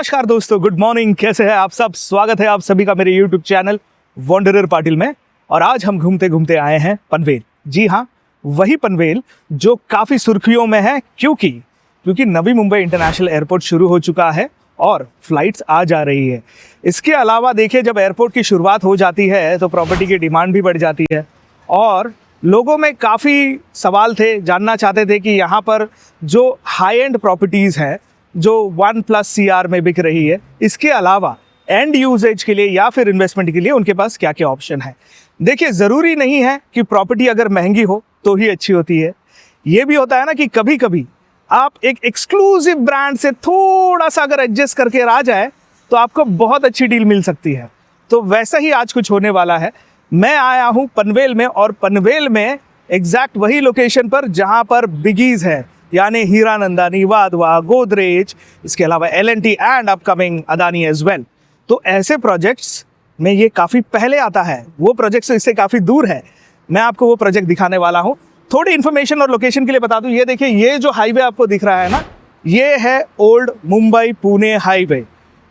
नमस्कार दोस्तों, good morning. कैसे हैं आप सब? स्वागत है आप सभी का मेरे यूट्यूब चैनल वॉन्डरर पाटिल में। और आज हम घूमते घूमते आए हैं पनवेल। जी हाँ, वही पनवेल जो काफ़ी सुर्खियों में है क्योंकि नवी मुंबई इंटरनेशनल एयरपोर्ट शुरू हो चुका है और फ्लाइट्स आ जा रही है। इसके अलावा देखिए, जब एयरपोर्ट की शुरुआत हो जाती है तो प्रॉपर्टी की डिमांड भी बढ़ जाती है और लोगों में काफ़ी सवाल थे, जानना चाहते थे कि यहाँ पर जो हाई एंड प्रॉपर्टीज़ हैं जो 1+ CR में बिक रही है, इसके अलावा एंड यूजेज के लिए या फिर इन्वेस्टमेंट के लिए उनके पास क्या क्या ऑप्शन है। देखिए, ज़रूरी नहीं है कि प्रॉपर्टी अगर महंगी हो तो ही अच्छी होती है। ये भी होता है ना कि कभी कभी आप एक एक्सक्लूसिव ब्रांड से थोड़ा सा अगर एडजस्ट करके आ जाए तो आपको बहुत अच्छी डील मिल सकती है। तो वैसा ही आज कुछ होने वाला है। मैं आया हूँ पनवेल में, और पनवेल में एग्जैक्ट वही लोकेशन पर जहाँ पर बिगीज है, यानी हीरानंदानी, वाधवा, गोदरेज, इसके अलावा L&T and upcoming Adani as well. तो ऐसे प्रोजेक्ट्स में ये काफ़ी पहले आता है, वो प्रोजेक्ट्स इससे काफ़ी दूर है। मैं आपको वो प्रोजेक्ट दिखाने वाला हूँ। थोड़ी इन्फॉर्मेशन और लोकेशन के लिए बता दूँ, ये देखिए, ये जो हाईवे आपको दिख रहा है ना, ये है ओल्ड मुंबई पुणे हाईवे।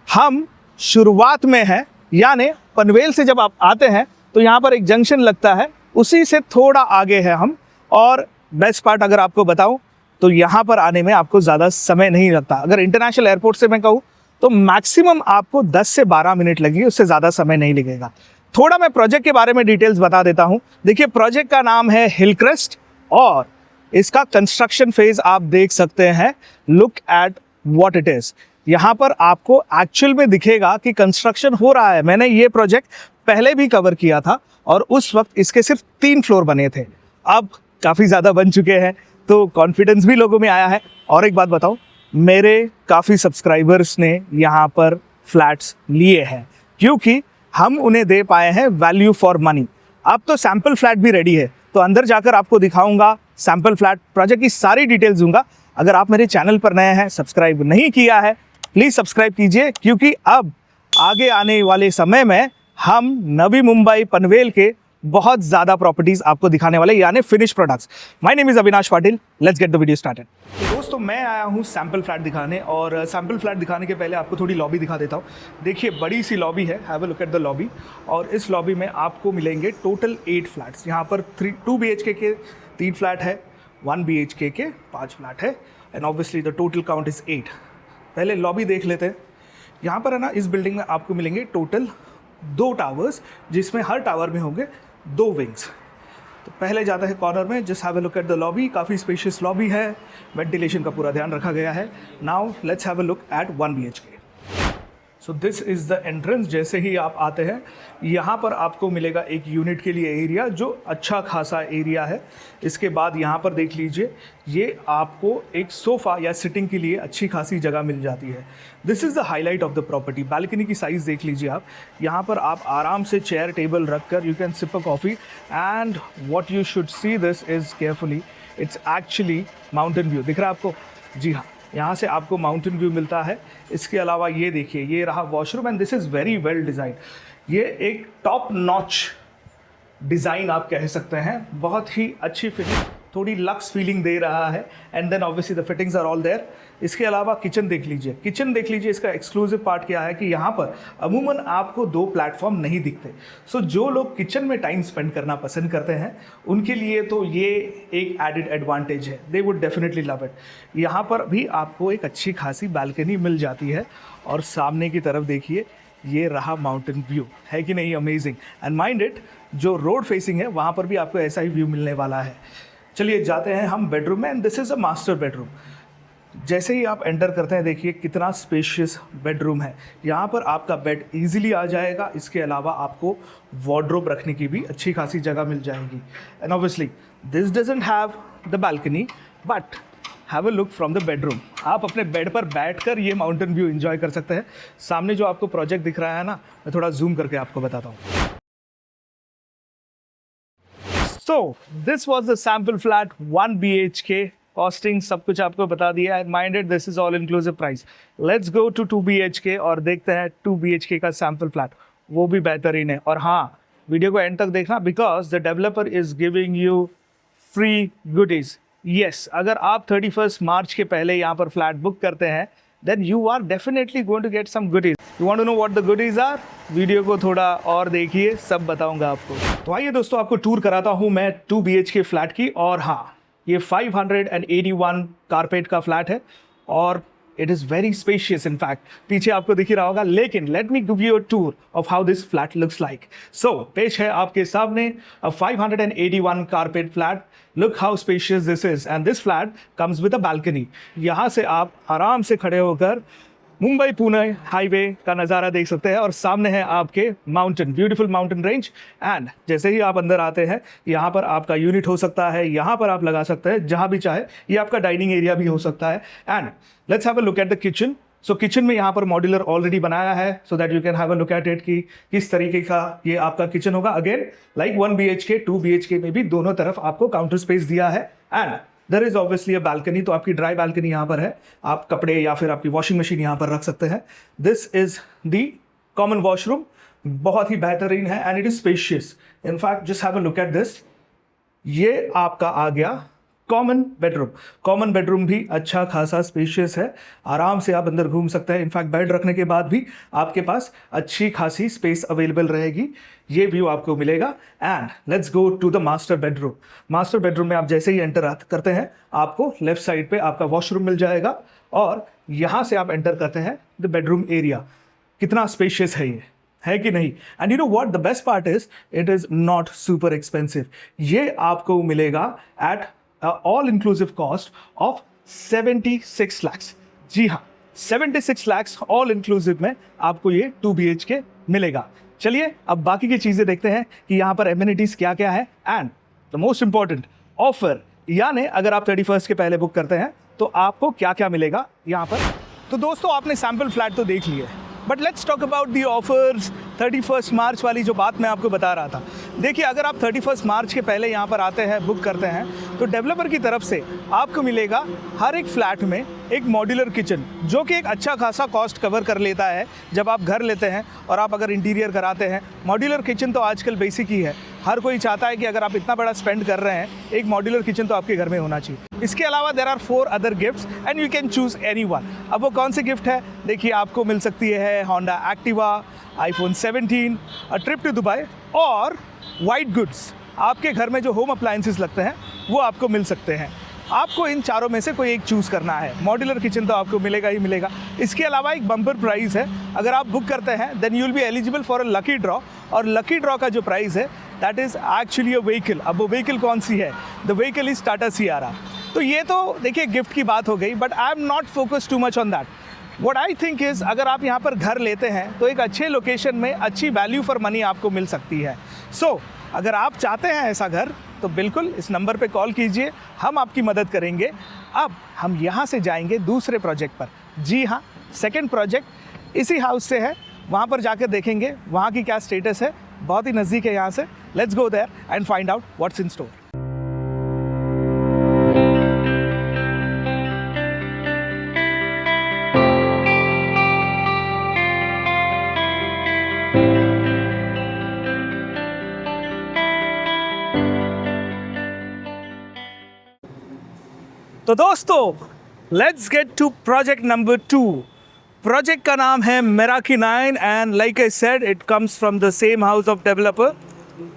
हम शुरुआत में हैं, यानी पनवेल से जब आप आते हैं तो यहाँ पर एक जंक्शन लगता है, उसी से थोड़ा आगे है हम। और बेस्ट पार्ट अगर आपको बताऊँ तो यहाँ पर आने में आपको ज़्यादा समय नहीं लगता। अगर इंटरनेशनल एयरपोर्ट से मैं कहूँ तो मैक्सिमम आपको 10 से 12 मिनट लगेगी, उससे ज़्यादा समय नहीं लगेगा। थोड़ा मैं प्रोजेक्ट के बारे में डिटेल्स बता देता हूँ। देखिए, प्रोजेक्ट का नाम है हिलक्रेस्ट और इसका कंस्ट्रक्शन फेज आप देख सकते हैं। Look at what it is. यहाँ पर आपको एक्चुअल में दिखेगा कि कंस्ट्रक्शन हो रहा है। मैंने ये प्रोजेक्ट पहले भी कवर किया था और उस वक्त इसके सिर्फ 3 फ्लोर बने थे, अब काफ़ी ज़्यादा बन चुके हैं, तो कॉन्फिडेंस भी लोगों में आया है। और एक बात बताऊं, मेरे काफ़ी सब्सक्राइबर्स ने यहाँ पर फ्लैट्स लिए हैं क्योंकि हम उन्हें दे पाए हैं वैल्यू फॉर मनी। अब तो सैम्पल फ्लैट भी रेडी है, तो अंदर जाकर आपको दिखाऊंगा सैम्पल फ्लैट, प्रोजेक्ट की सारी डिटेल्स दूंगा। अगर आप मेरे चैनल पर नए हैं, सब्सक्राइब नहीं किया है, प्लीज़ सब्सक्राइब कीजिए, क्योंकि अब आगे आने वाले समय में हम नवी मुंबई पनवेल के बहुत ज़्यादा प्रॉपर्टीज़ आपको दिखाने वाले, यानी finish products. My name is Avinash Patil. Let's get the video started. तो दोस्तों, मैं आया हूँ सैम्पल फ्लैट दिखाने, और सैम्पल फ्लैट दिखाने के पहले आपको थोड़ी लॉबी दिखा देता हूँ। देखिए, बड़ी सी लॉबी है, have a look at the lobby. और इस लॉबी में आपको मिलेंगे टोटल 8 फ्लैट्स। यहाँ पर 2 BHK के 3 फ्लैट है, 1 BHK के 5 फ्लैट है, and obviously the total count is 8। पहले लॉबी देख लेते हैं। यहाँ पर है ना, इस बिल्डिंग में आपको मिलेंगे टोटल 2 टावर्स, जिसमें हर टावर में होंगे 2 विंग्स। तो पहले जाता है कॉर्नर में, just have a look at the lobby. काफ़ी स्पेशियस लॉबी है, वेंटिलेशन का पूरा ध्यान रखा गया है। Now let's have a look at 1 BHK। So this is the entrance. जैसे ही आप आते हैं, यहाँ पर आपको मिलेगा एक यूनिट के लिए एरिया, जो अच्छा खासा एरिया है। इसके बाद यहाँ पर देख लीजिए, ये आपको एक सोफ़ा या सिटिंग के लिए अच्छी खासी जगह मिल जाती है। This is the highlight of the property. Balcony की साइज़ देख लीजिए आप। यहाँ पर आप आराम से चेयर टेबल रख कर you can sip a coffee, and what you should see this is carefully, it's actually mountain view. दिख रहा है आपको? जी हाँ, यहाँ से आपको माउंटेन व्यू मिलता है। इसके अलावा ये देखिए, ये रहा washroom, and this is very well design. ये एक टॉप नॉच डिज़ाइन आप कह सकते हैं। बहुत ही अच्छी फिटिंग, थोड़ी लक्स फीलिंग दे रहा है, and then obviously the fittings are all there. इसके अलावा किचन देख लीजिए। किचन देख लीजिए, इसका एक्सक्लूसिव पार्ट क्या है कि यहाँ पर अमूमन आपको 2 प्लेटफॉर्म नहीं दिखते। सो जो लोग किचन में टाइम स्पेंड करना पसंद करते हैं, उनके लिए तो ये एक एडिड एडवांटेज है। They would definitely love it. यहाँ पर भी आपको एक अच्छी खासी बालकनी मिल जाती है, और सामने की तरफ देखिए, ये रहा माउंटेन व्यू। है कि नहीं अमेजिंग? एंड माइंड इट, जो रोड फेसिंग है वहाँ पर भी आपको ऐसा ही व्यू मिलने वाला है। चलिए जाते हैं हम बेडरूम में, and this is a master bedroom. जैसे ही आप एंटर करते हैं, देखिए कितना स्पेशियस बेडरूम है। यहाँ पर आपका बेड इजीली आ जाएगा। इसके अलावा आपको वार्डरोब रखने की भी अच्छी खासी जगह मिल जाएगी। And obviously this doesn't have the balcony, but have a look from the bedroom. आप अपने बेड पर बैठकर ये माउंटेन व्यू एंजॉय कर सकते हैं। सामने जो आपको प्रोजेक्ट दिख रहा है ना, मैं थोड़ा जूम करके आपको बताता हूँ। So this was the sample flat 1 BHK, costing सब कुछ आपको बता दिया है। Minded, this is all inclusive price. Let's go to 2 BHK और देखते हैं 2 BHK का सैम्पल फ्लैट, वो भी बेहतरीन है। और हाँ, वीडियो को एंड तक देखना, because the developer is giving you free goodies. Yes, अगर आप 31 मार्च के पहले यहाँ पर फ्लैट बुक करते हैं, then you are definitely going to get some goodies. You want to know what the goodies are? Video को थोड़ा और देखिए, सब बताऊंगा आपको। तो आइए दोस्तों, आपको टूर कराता हूँ मैं 2 BHK फ्लैट की। और हाँ, ये 581 कारपेट का फ्लैट है और it is very spacious. In fact पीछे आपको दिख ही रहा होगा, लेकिन let me give you a tour of how this flat looks like. So पेश है आपके सामने a 581 carpet flat. Look how spacious this is, and this flat comes with a balcony. यहाँ से आप आराम से खड़े होकर मुंबई पुणे हाईवे का नज़ारा देख सकते हैं और सामने है आपके mountain, beautiful mountain range. And जैसे ही आप अंदर आते हैं, यहाँ पर आपका यूनिट हो सकता है, यहाँ पर आप लगा सकते हैं जहाँ भी चाहे। ये आपका डाइनिंग एरिया भी हो सकता है। And let's have a look at the kitchen. So kitchen में यहाँ पर मॉड्यूलर ऑलरेडी बनाया है, so that you can have a look at it कि किस तरीके का ये आपका किचन होगा। अगेन लाइक 1 BHK 2 BHK में भी दोनों तरफ आपको काउंटर स्पेस दिया है। And there is obviously a balcony, तो आपकी ड्राई बालकनी यहाँ पर है। आप कपड़े या फिर आपकी वॉशिंग मशीन यहाँ पर रख सकते हैं। This is the common washroom, बहुत ही बेहतरीन है and it is spacious. In fact just have a look at this. ये आपका आ गया कॉमन बेडरूम। कॉमन बेडरूम भी अच्छा खासा स्पेशियस है, आराम से आप अंदर घूम सकते हैं। इनफैक्ट बेड रखने के बाद भी आपके पास अच्छी खासी स्पेस अवेलेबल रहेगी। ये व्यू आपको मिलेगा। And let's go to the master bedroom. Master bedroom में आप जैसे ही एंटर करते हैं, आपको लेफ्ट साइड पे आपका वॉशरूम मिल जाएगा और यहाँ से आप एंटर करते हैं द बेडरूम एरिया। कितना स्पेशियस है ये, है कि नहीं? And you know what the best part is, it is not super expensive. ये आपको मिलेगा at all inclusive cost of 76 lakhs। जी हाँ, 76 lakhs ऑल इंक्लूसिव में आपको ये 2 BHK मिलेगा। चलिए अब बाकी की चीज़ें देखते हैं कि यहाँ पर एमिनिटीज़ क्या क्या है। And the most important offer, यानी अगर आप 31st के पहले बुक करते हैं तो आपको क्या क्या मिलेगा यहाँ पर। तो दोस्तों, आपने सैम्पल फ्लैट तो देख लिए, but let's talk about the offers. 31 मार्च वाली जो बात मैं आपको बता रहा था, देखिए अगर आप 31 मार्च के पहले यहाँ पर आते हैं, बुक करते हैं, तो डेवलपर की तरफ से आपको मिलेगा हर एक फ्लैट में एक मॉड्यूलर किचन, जो कि एक अच्छा खासा कॉस्ट कवर कर लेता है जब आप घर लेते हैं और आप अगर इंटीरियर कराते हैं। मॉड्यूलर किचन तो आजकल बेसिक ही है, हर कोई चाहता है कि अगर आप इतना बड़ा स्पेंड कर रहे हैं, एक मॉड्यूलर किचन तो आपके घर में होना चाहिए। इसके अलावा there are 4 other gifts and you can choose any one. अब वो कौन से गिफ्ट है? देखिए, आपको मिल सकती है Honda Activa, iPhone 17, a trip to Dubai और वाइट गुड्स। आपके घर में जो होम अप्लायंसेस लगते हैं वो आपको मिल सकते हैं। आपको इन चारों में से कोई एक चूज़ करना है। मॉड्यूलर किचन तो आपको मिलेगा ही मिलेगा। इसके अलावा एक बम्पर प्राइज़ है, अगर आप बुक करते हैं then you will be eligible for a lucky draw, और लकी ड्रॉ का जो प्राइज़ है that is actually a vehicle. अब वो व्हीकल कौन सी है? The vehicle is Tata Sierra. तो ये तो देखिए गिफ्ट की बात हो गई, but I am not focused too much on that. What I think is, अगर आप यहाँ पर घर लेते हैं तो एक अच्छे लोकेशन में अच्छी वैल्यू फॉर मनी आपको मिल सकती है। सो अगर आप चाहते हैं ऐसा घर, तो बिल्कुल इस नंबर पे कॉल कीजिए, हम आपकी मदद करेंगे। अब हम यहाँ से जाएंगे दूसरे प्रोजेक्ट पर। जी हाँ, सेकंड प्रोजेक्ट इसी हाउस से है, वहाँ पर जाकर देखेंगे वहाँ की क्या स्टेटस है। बहुत ही नज़दीक है यहाँ से। Let's go there and find out what's in store. तो दोस्तों, let's get to project number 2। Project का नाम है Meraki 9 and like I said, it comes from the same house of developer.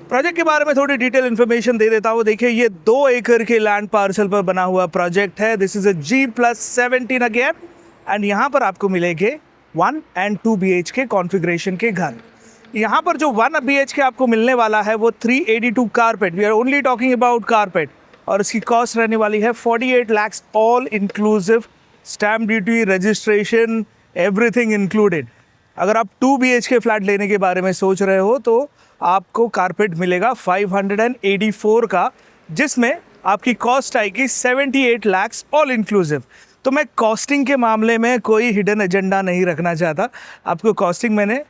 Project के बारे में थोड़ी डिटेल इन्फॉर्मेशन दे देता हूँ। देखिए, ये 2 एकड़ के लैंड पार्सल पर बना हुआ प्रोजेक्ट है। This is a G+17 again, and यहाँ पर आपको मिलेंगे 1 and 2 BHK कॉन्फ़िगरेशन के घर। यहाँ पर जो 1 BHK आपको मिलने वाला है वो 382 carpet, we are only talking about carpet, और इसकी कॉस्ट रहने वाली है 48 lakhs all inclusive, stamp duty, registration, everything included. अगर आप 2 BHK फ्लैट लेने के बारे में सोच रहे हो तो आपको कारपेट मिलेगा 584 का, जिसमें आपकी कॉस्ट आएगी 78 lakhs ऑल इंक्लूसिव। तो मैं कॉस्टिंग के मामले में कोई हिडन एजेंडा नहीं रखना चाहता। आपको कॉस्टिंग मैंने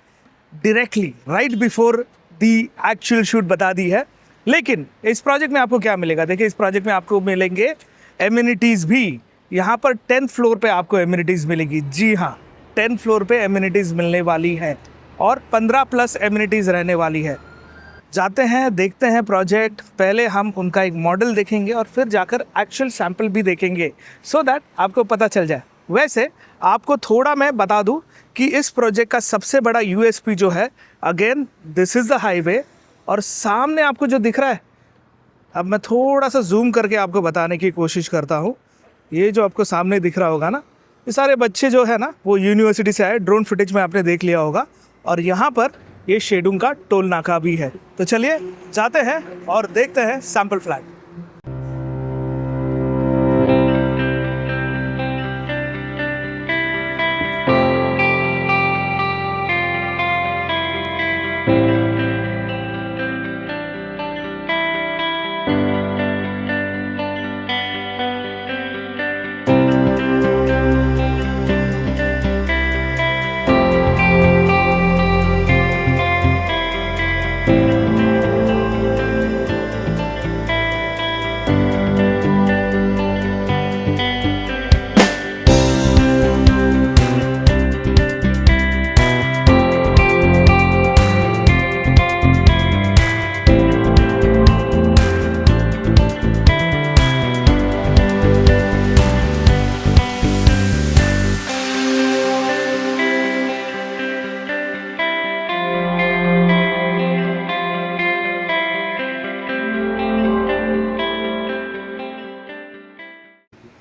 directly right before the actual shoot बता दी है। लेकिन इस प्रोजेक्ट में आपको क्या मिलेगा? देखिए, इस प्रोजेक्ट में आपको मिलेंगे एमिनिटीज़ भी। यहाँ पर 10th फ्लोर पे आपको एमिनिटीज़ मिलेगी। जी हाँ, 10th फ्लोर पे एमिनिटीज़ मिलने वाली है और 15+ एमिनिटीज़ रहने वाली है। जाते हैं, देखते हैं प्रोजेक्ट। पहले हम उनका एक मॉडल देखेंगे और फिर जाकर एक्चुअल सैंपल भी देखेंगे, सो दैट आपको पता चल जाए वैसे आपको थोड़ा मैं बता दूं कि इस प्रोजेक्ट का सबसे बड़ा यूएसपी जो है, again this is the highway, और सामने आपको जो दिख रहा है, अब मैं थोड़ा सा जूम करके आपको बताने की कोशिश करता हूँ। ये जो आपको सामने दिख रहा होगा ना, ये सारे बच्चे जो है ना वो यूनिवर्सिटी से आए, ड्रोन फुटेज में आपने देख लिया होगा। और यहाँ पर ये शेडुंग का टोल नाका भी है। तो चलिए जाते हैं और देखते हैं सैंपल फ्लैग।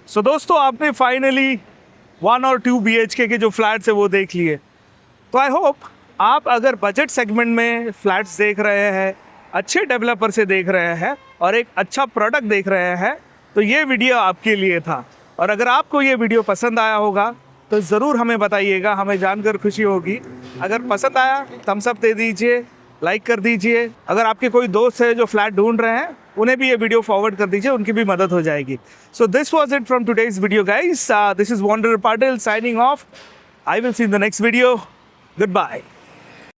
सो दोस्तों, आपने फाइनली 1 और 2 BHK के जो फ्लैट्स है वो देख लिए। तो आई होप आप अगर बजट सेगमेंट में फ्लैट्स देख रहे हैं, अच्छे डेवलपर से देख रहे हैं और एक अच्छा प्रोडक्ट देख रहे हैं, तो ये वीडियो आपके लिए था। और अगर आपको ये वीडियो पसंद आया होगा तो ज़रूर हमें बताइएगा, हमें जानकर खुशी होगी। अगर पसंद आया थम्स अप दे दीजिए, लाइक कर दीजिए। अगर आपके कोई दोस्त है जो फ्लैट ढूंढ रहे हैं, उन्हें भी ये वीडियो फॉरवर्ड कर दीजिए, उनकी भी मदद हो जाएगी। So this was it from today's video guys. This is wanderer Patil signing off. I will see in the next video. Good bye.